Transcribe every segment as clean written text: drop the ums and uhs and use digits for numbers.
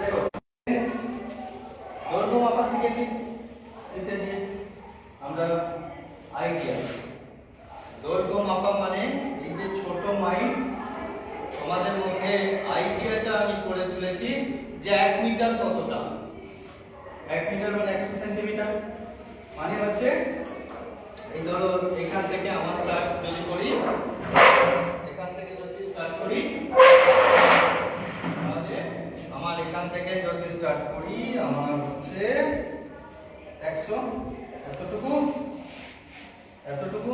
দেখো দৈর্ঘ্য মাপা শিখেছি, এটা দিয়ে আমরা আইডিয়া দৈর্ঘ্য মাপা মানে এই যে ছোট মাইল তোমাদের মধ্যে আইডিয়াটা আমি করে তুলেছি যে 1 মিটার কতটা। 1 মিটার মানে 100 সেন্টিমিটার, মানে হচ্ছে এই ধরো এখান থেকে আমার স্টার্ট যদি করি, এখান থেকে যদি স্টার্ট করি তাহলে আমার এখান থেকে যদি স্টার্ট করি আমার হচ্ছে 100 এতটুকু এতটুকু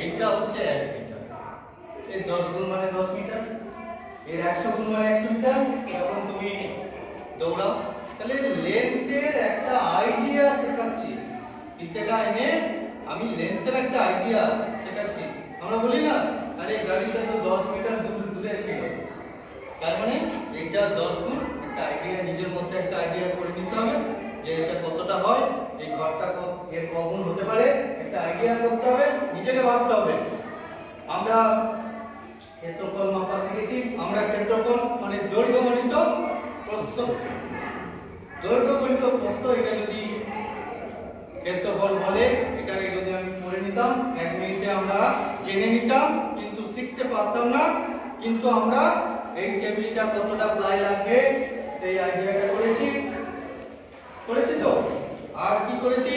এইটা হচ্ছে 1 মিটার। এই 10 গুণ মানে 10 মিটার, এর 100 গুণ মানে 100 মিটার। যখন তুমি দৌড়াও তাহলে লেন্থের একটা আইডিয়া শেখাচ্ছি, বিদ্যাটা এনে আমি লেন্থের একটা আইডিয়া শেখাচ্ছি। আমরা বলি না আরে গাড়িটা তো 10 মিটার দূরে ছিল, তার মানে এইটা 10 গুণ একটা আইডিয়া, নিজের মধ্যে একটা আইডিয়া করে নিতে হবে যে এটা কতটা হয়, এই ঘরটা এর কগুণ হতে পারে, একটা আইডিয়া করতে হবে, নিজেকে ভাবতে হবে। আমরা ক্ষেত্রফল মাপা শিখেছি। আমরা ক্ষেত্রফল মানে দৈর্ঘ্য গণিত প্রস্থ, দৈর্ঘ্য গণিত প্রস্থ, এটা যদি ক্ষেত্রফল বলে এটাকে যদি আমি পড়ে নিতাম 1 মিনিটে আমরা জেনে নিতাম, কিন্তু শিখতে পারতাম না। কিন্তু আমরা এই টেবিলটা কতটা প্লাই লাগবে সেই আইডিয়াটা করেছি তো। আর কি করেছি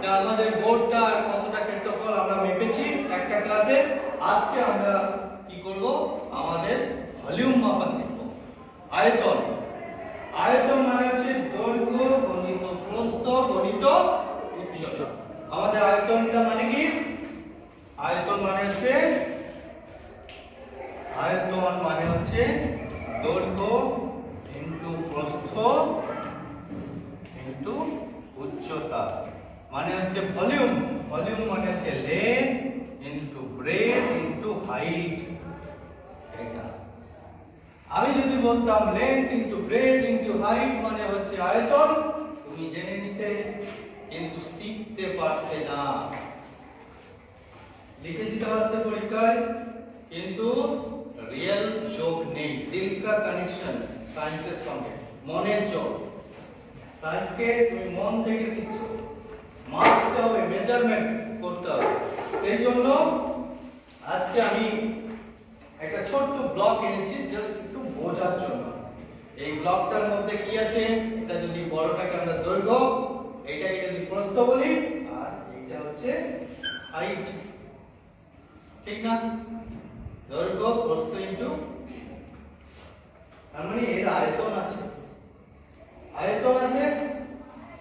না আমাদের বোর্ডটা কতটা ক্ষেত্রফল আমরা মেপেছি একটা ক্লাসে। আজকে আমরা কি করব, আমাদের ভলিউম মাপা শিখব। আয়তন, আয়তন মানে হচ্ছে দৈর্ঘ্য গণিত প্রস্থ গণিত উচ্চতা। আমাদের আয়তনটা মানে কি, আয়তন মানে হচ্ছে দৈর্ঘ্য ইনটু প্রস্থ ইনটু উচ্চতা, মানে হচ্ছে ভলিউম। ভলিউম মানে হচ্ছে length into breadth into height. এটা আমি যদি বলতাম length into breadth into height মানে হচ্ছে আয়তন, তুমি জেনে নিতে কিন্তু শিখতে পারতে না। লিখে দিতে পারতে পরীক্ষায়, কিন্তু রিয়েল যোগ নেই, দিল কা কানেকশন সায়েন্সের সঙ্গে, মনের যোগ। সায়েন্সকে তুমি মন থেকে শিখছো, মাপতে হবে, মেজারমেন্ট করতে হবে। সেই জন্য আজকে আমি একটা ছোট্ট ব্লক এনেছি জাস্ট একটু বোঝার জন্য। এই ব্লকটার মধ্যে কি আছে, এটা যদি বড়টাকে আমরা দৈর্ঘ্য, এইটাকে যদি প্রস্থ বলি, আর এইটা হচ্ছে হাইট, ঠিক না? দৈর্ঘ্য প্রস্থ ইনটু, তার মানে এর আয়তন আছে, আয়তন আছে।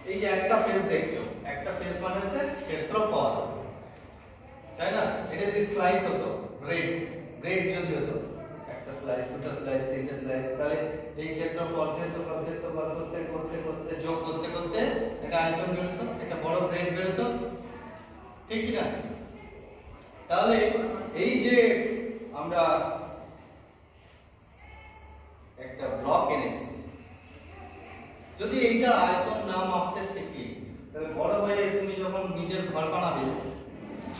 এই যে একটা ফেস দেখছো, একটা ফেস মানে হচ্ছে ক্ষেত্রফল, তাই না? এটা যদি স্লাইস হতো, ব্রেড যদি হতো, একটা স্লাইস, দুটো স্লাইস, তিনটে স্লাইস, তাহলে এই ক্ষেত্রফল করতে যোগ করতে একটা আয়তন বেরোতো, একটা বড় ব্রেড বেরোতো, ঠিক কি না? তাহলে এই যে আমরা একটা ব্লক এনেছি, যদি এইটা আয়তন না মাপতে শিখি তাহলে বড় হয়ে তুমি যখন নিজের ঘর বানাবে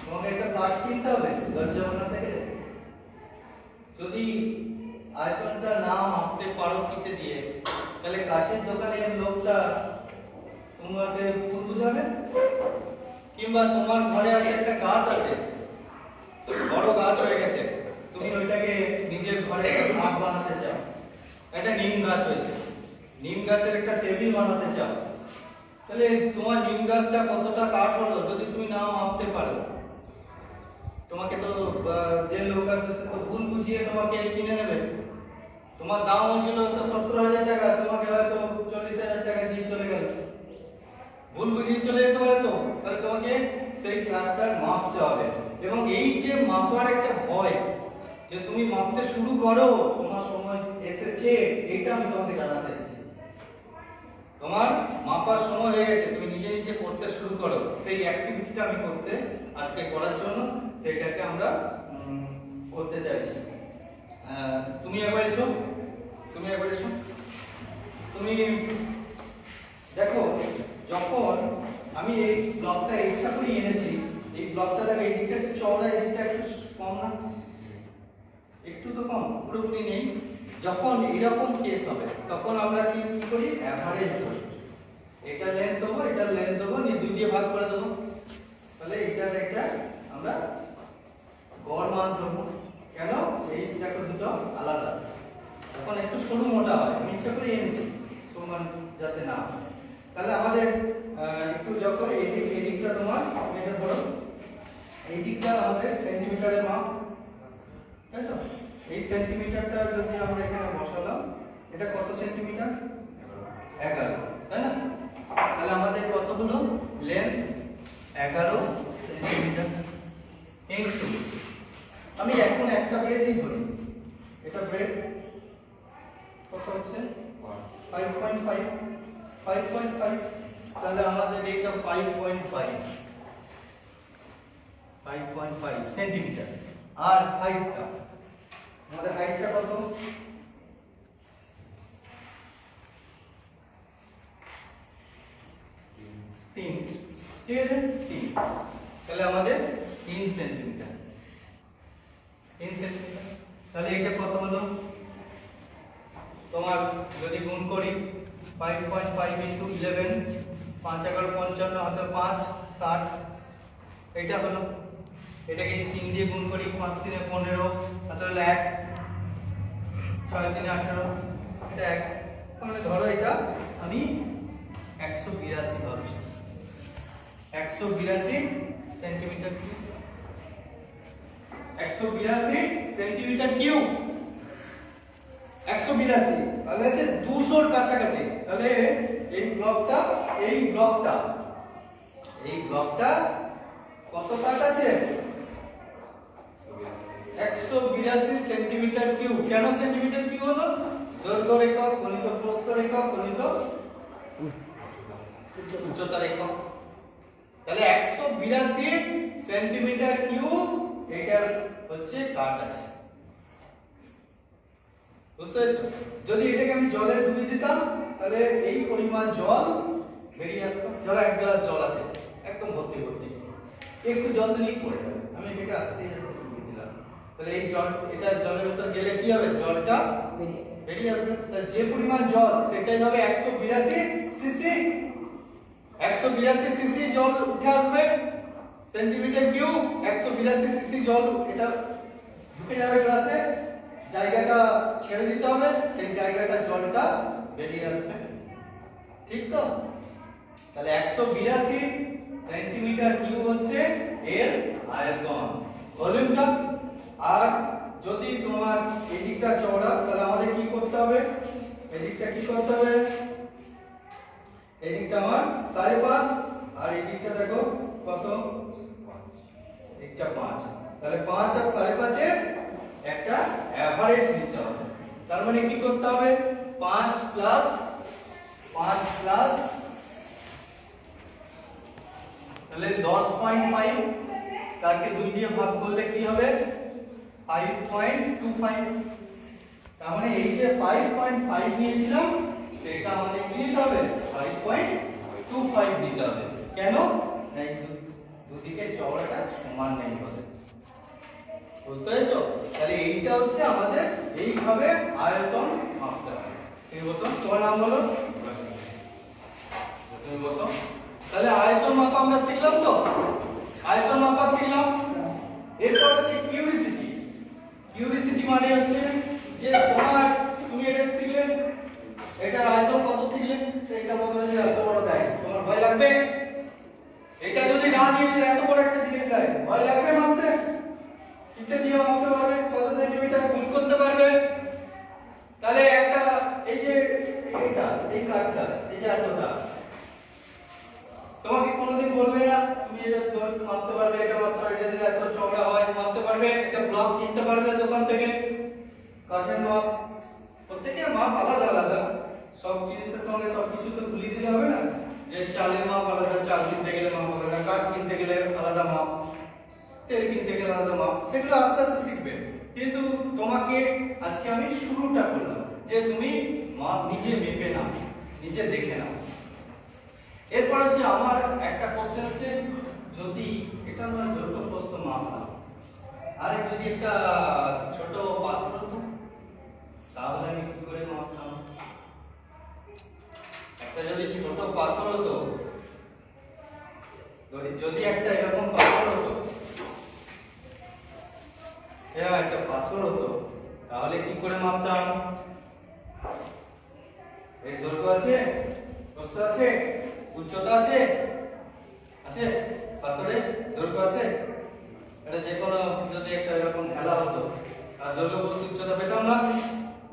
তোমাকে একটা কাঠ কিনতে হবে দরজা বানাতে গেলে। যদি আয়তনটা না মাপতে পারো ফিতে দিয়ে, তাহলে কাঠের দোকানের লোকটা তোমাকে ভুল বুঝাবে। কিংবা তোমার ঘরে একটা গাছ আছে, বড় গাছ হয়ে গেছে, তুমি ওইটাকে নিজের ঘরে একটা খাট বানাতে চাও, একটা নিম গাছ হয়েছে, নিম গাছের একটা টেবিল বানাতে চাও, তাহলে তোমার নিম গাছটা কতটা কাঠ হলো যদি তুমি না মাপতে পারো, তোমাকে তো যে লোক আসবে সে তো ভুল বুঝিয়ে তোমাকে কিনে নেবে। তোমার দাম হয়েছিল তো 70,000 টাকা, তোমাকে হয়তো 40,000 টাকা দিয়ে চলে গেল, ভুল বুঝিয়ে চলে যেতে পারে। তো তাহলে তোমাকে সেই কাঠটার মাপতে হবে। এবং এই যে মাপার একটা ভয়, যে তুমি মাপতে শুরু করো, তোমার সময় এসেছে, এইটা আমি তোমাকে জানাতে এসেছি। তোমার মাপার সময় হয়ে গেছে, তুমি নিজে নিজে করতে শুরু করো। সেই অ্যাক্টিভিটিটা আমি আজকে করার জন্য সেটাকে আমরা করতে চাইছি। তুমি একবার এসো, তুমি দেখো, যখন আমি এই ব্লকটা ইচ্ছা করে এনেছি, এই ব্লকটা দেখো এই দিকটা একটু চওড়া, এই দিকটা একটু কম না, পুরোপুরি নেই। যখন এইরকম কেস হবে তখন আমরা কি করি, অ্যাভারেজ ধরি। এটা লেন্থ দেবো, এটা লেন্থ দেবো, নিয়ে 2 দিয়ে ভাগ করে দেবো। তাহলে এটার একটা আমরা গড় মান ধরবো। কেন, এই দেখো দুটো আলাদা, এখন একটু সরু মোটা হয়, আমি ইচ্ছা করে এনেছি সমান যাতে না হয়। তাহলে আমাদের একটু যখন এই দিকটা তোমার এটা ধরো, এই দিকটা আমাদের সেন্টিমিটারের মাপ, তাই তো? এই সেন্টিমিটারটা যদি আমরা এখানে বসালাম, এটা কত সেন্টিমিটার, 11, তাই না? তাহলে আমাদের কত হলো, লেন্থ 11 সেন্টিমিটার। আমি এখন একটা ব্রেডই ধরি, এটা ব্রেড কত হচ্ছে 5.5, তাহলে আমাদের এটা 5.5 সেন্টিমিটার। আর হাইটটা, আমাদের হাইটটা কত, 3, ঠিক আছে 3, তাহলে আমাদের 3 সেন্টিমিটার। তাহলে এটা কত হলো, তোমার যদি গুণ করি 5.5 * 11, 5 11 55, অর্থাৎ 5 60, এটা হলো। এটাকে 3 দিয়ে গুণ করি, 5 3 15, অর্থাৎ 1, 6 3 18, এটা 1। তাহলে ধরো এটা আমি 182 ধরছি, 182 সেন্টিমিটার কিউব, 182 সেন্টিমিটার কিউব, 182, তাহলে হচ্ছে 200 এর কাছাকাছি। তাহলে এই ব্লকটা কত কাট আছে, 182 সেন্টিমিটার কিউব। কেন সেন্টিমিটার কিউব হলো, দৈর্ঘ্য একক গণিত প্রস্থ একক গণিত উচ্চতার একক। তাহলে 182 সেন্টিমিটার কিউব এটার হচ্ছে কাট আছে, বুঝতে পেরেছো? যদি এটাকে আমি জলে ডুবিয়ে দিতাম তাহলে এই পরিমাণ জল বেরিয়ে আসতো। ধরো 1 গ্লাস জল আছে, একদম ভর্তি, একটু জল দিলেই পড়ে যাবে। আমি এটাকে আস্তে আস্তে ডুবিয়ে দিলাম, তাহলে এই জল, এটা জলের ভিতর গেলে কি হবে, জলটা বেরিয়ে আসবে। তাহলে যে পরিমাণ জল সেটাই হবে 182 সিসি, 182 সিসি জল উঠে আসবে সেন্টিমিটার কিউব। 182 সিসি জল এটা ঢুকে যাবে গ্লাসে, জায়গাটা ছেড়ে দিতে হবে, সেই জায়গাটা জলটা বেরিয়ে আসবে, ঠিক তো? তাহলে 182 সেন্টিমিটার কিউব হচ্ছে এর আয়তন, ভলিউমটা। আর যদি তোমার এই দিকটা চওড়া, তাহলে আমাদের কি করতে হবে, এই দিকটা কি করতে হবে, এই দিকটা আমার 5.5, আর এই দিকটা দেখো কত, দিকটা 5, তাহলে 5 আর 5.5 এর একটা এভারেজ নিতে হবে। তার মানে কি করতে হবে, 5 প্লাস তাহলে 10.5, তাকে 2 দিয়ে ভাগ করলে কি হবে, 5.25। তার মানে এই যে 5.5 নিয়েছিলাম সেটা আমাদের কি নিতে হবে, 5.25 দিতে হবে। কেন, এই দুদিকে চওড়াটা সমান নেই বলে, বুঝতে পেরেছো? তাহলে এইটা হচ্ছে আমাদের এইভাবে আয়তন মাপতে হবে। তুমি বসো, তোমার নাম বলো, তুমি বসো। তাহলে আয়তন মাপা আমরা শিখলাম তো, আয়তন মাপা শিখলাম। এরপর হচ্ছে কিউরিসিটি। কিউরিসিটি মানে হচ্ছে যে তুমি এটা শিখলে, এটার আয়তন কত শিখলে, এটা বদলে যে এত বড় দেয়, তোমার ভয় লাগবে? এটা যদি না দিয়ে এত বড় একটা জিনিস দেয়, ভয় লাগবে মাপতে? এটা দিয়ে মাপতে পারবে, কত সেন্টিমিটার গুণ করতে পারবে। তাহলে একটা এই যে এইটা, এই কাটটা, এই যে এতটা, তোমাকে কোনোদিন বলবে না তুমি এটা মাপতে পারবে, এটা মাপতে পারবে, এটা দিলে এত চওড়া হয় মাপতে পারবে। একটা ব্লক কিনতে পারবে দোকান থেকে, কাঠের মাপ, প্রত্যেকের মাপ আলাদা আলাদা। সব জিনিসের সঙ্গে সবকিছু তো ভুলিয়ে দিলে হবে না, যে চালের মাপ আলাদা, চাল কিনতে গেলে মাপ আলাদা, কাঠ কিনতে গেলে আলাদা মাপ, তেল কিনতে গেলে আলাদা মাপ, সেগুলো আস্তে আস্তে শিখবে। কিন্তু তোমাকে আজকে আমি শুরুটা করলাম যে তুমি মাপ নিজে মেপে নাও, নিজে দেখে নাও। এরপর হচ্ছে আমার একটা কোশ্চেন হচ্ছে, যদি এটা আমার দৈর্ঘ্য প্রস্থ মাপ না, আর যদি একটা ছোট পাথর হতো, হতো, যদি একটা এরকম পাথর হতো, এরকম একটা পাথর হতো, তাহলে কি করে মাপতাম? এর দৈর্ঘ্য আছে, প্রস্থ আছে, উচ্চতা আছে, আছে? পাথরে দৈর্ঘ্য আছে? এটা যে কোনো যদি একটা এরকম ঢালা হতো, আর দৈর্ঘ্য প্রস্থ উচ্চতা পেতাম না,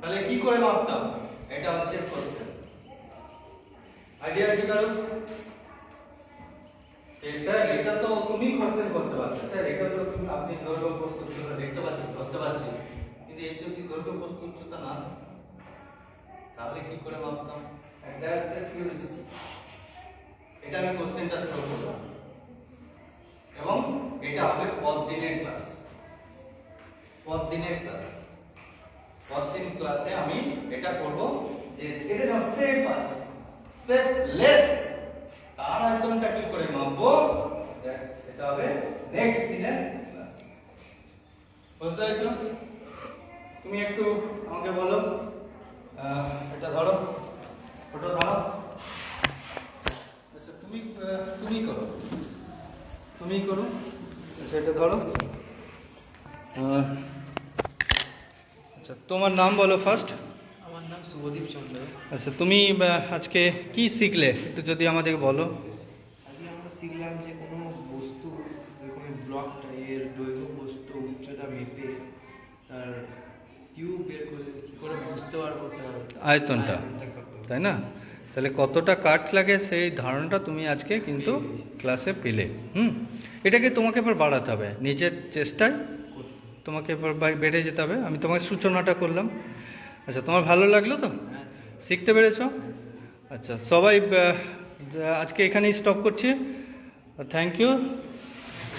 তাহলে কি করে মাপতাম? এটা হচ্ছে কোশ্চেন। আইডিয়া আছে কারো? স্যার এটা তো তুমি কোশ্চেন করতে পারবে, স্যার এটা তো তুমি আপনি দৈর্ঘ্য প্রস্থ উচ্চতা দেখতে পাচ্ছেন, ধরতে পাচ্ছেন, কিন্তু এই যদি দৈর্ঘ্য প্রস্থ উচ্চতা না থাকে, তাহলে কি করে মাপতাম? And that's the curiosity. এটা আমি কোশ্চেনটা থ্রো করলাম এবং এটা হবে পরদিনের ক্লাস। পরদিনের ক্লাস, পরদিন ক্লাসে আমি এটা করব যে এটা যখন সেপ আছে, সেপলেস, তার আয়তনটা কি করে মাপবো, এটা হবে নেক্সট দিনের ক্লাস। বুঝতে পেরেছো? তুমি একটু আমাকে বলো, এটা ধরো, ফটো ধরো। আচ্ছা তুমি করো, তুমি করো। আচ্ছা এটা ধরো। আচ্ছা তোমার নাম বলো ফার্স্ট। আমার নাম শুভদীপ চন্দ্র। আচ্ছা তুমি আজকে কি শিখলে একটু যদি আমাদেরকে বলো। আজকে আমরা শিখলাম যে কোনো বস্তু এরকম ব্লকটা এর দৈর্ঘ্য বস্তু উচ্চতা মেপে তার টিউব বের করে কী করে বুঝতে পারবো তার আয়তনটা, তাই না? তাহলে কতটা কাঠ লাগে সেই ধারণাটা তুমি আজকে কিন্তু ক্লাসে পেলে। এটাকে তোমাকে এবার বাড়াতে হবে, নিজের চেষ্টায় তোমাকে এবার বেড়ে যেতে হবে। আমি তোমার সূচনাটা করলাম। আচ্ছা তোমার ভালো লাগলো তো? শিখতে পেরেছো? আচ্ছা সবাই আজকে এখানেই স্টপ করছি। Thank you.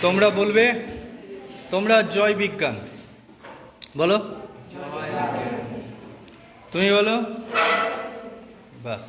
তোমরা বলবে, তোমরা জয় বিজ্ঞান বলো, তুমি বলো, বাস।